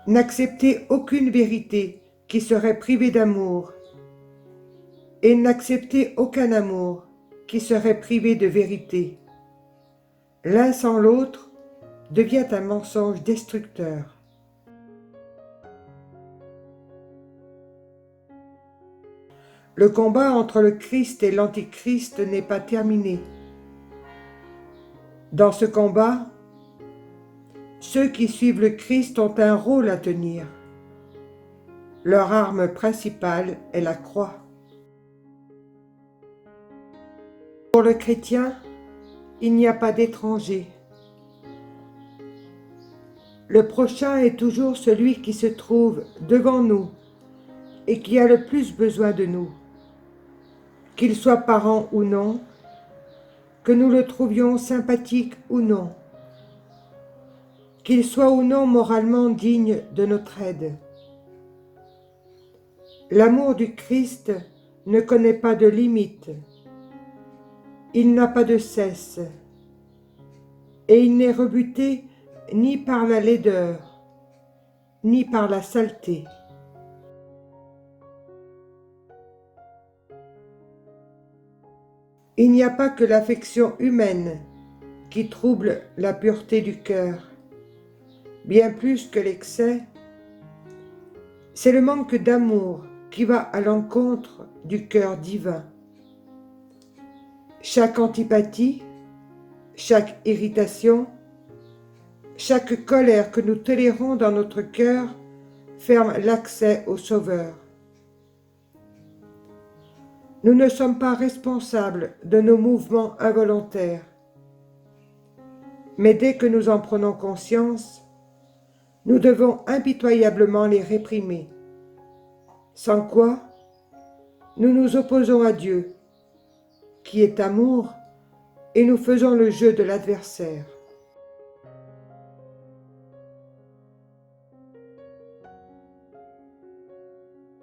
N'acceptez aucune vérité qui serait privée d'amour, et n'acceptez aucun amour qui serait privé de vérité. L'un sans l'autre devient un mensonge destructeur. Le combat entre le Christ et l'Antichrist n'est pas terminé. Dans ce combat, ceux qui suivent le Christ ont un rôle à tenir. Leur arme principale est la croix. Pour le chrétien, il n'y a pas d'étranger. Le prochain est toujours celui qui se trouve devant nous et qui a le plus besoin de nous. Qu'il soit parent ou non, que nous le trouvions sympathique ou non, qu'il soit ou non moralement digne de notre aide. L'amour du Christ ne connaît pas de limite. Il n'a pas de cesse, et il n'est rebuté ni par la laideur, ni par la saleté. Il n'y a pas que l'affection humaine qui trouble la pureté du cœur. Bien plus que l'excès, c'est le manque d'amour qui va à l'encontre du cœur divin. Chaque antipathie, chaque irritation, chaque colère que nous tolérons dans notre cœur ferme l'accès au Sauveur. Nous ne sommes pas responsables de nos mouvements involontaires, mais dès que nous en prenons conscience, nous devons impitoyablement les réprimer, sans quoi nous nous opposons à Dieu, qui est amour, et nous faisons le jeu de l'adversaire.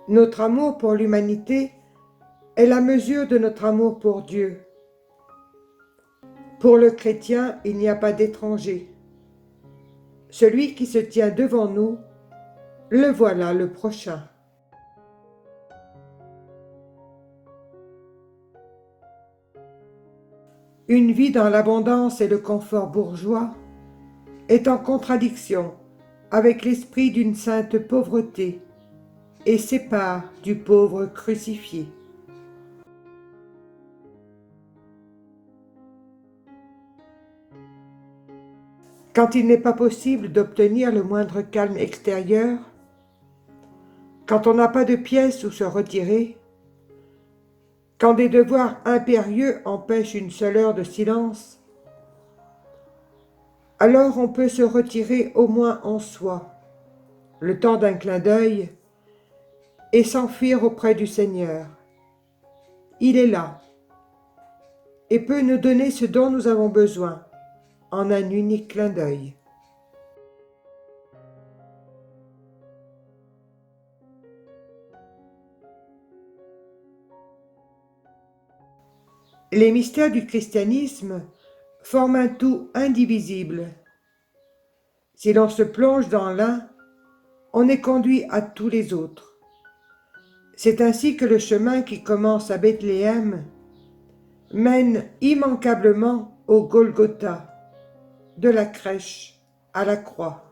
Notre amour pour l'humanité est la mesure de notre amour pour Dieu. Pour le chrétien, il n'y a pas d'étranger. Celui qui se tient devant nous, le voilà le prochain. Une vie dans l'abondance et le confort bourgeois est en contradiction avec l'esprit d'une sainte pauvreté et sépare du pauvre crucifié. Quand il n'est pas possible d'obtenir le moindre calme extérieur, quand on n'a pas de pièce où se retirer, quand des devoirs impérieux empêchent une seule heure de silence, alors on peut se retirer au moins en soi, le temps d'un clin d'œil, et s'enfuir auprès du Seigneur. Il est là, et peut nous donner ce dont nous avons besoin, en un unique clin d'œil. Les mystères du christianisme forment un tout indivisible. Si l'on se plonge dans l'un, on est conduit à tous les autres. C'est ainsi que le chemin qui commence à Bethléem mène immanquablement au Golgotha, de la crèche à la croix.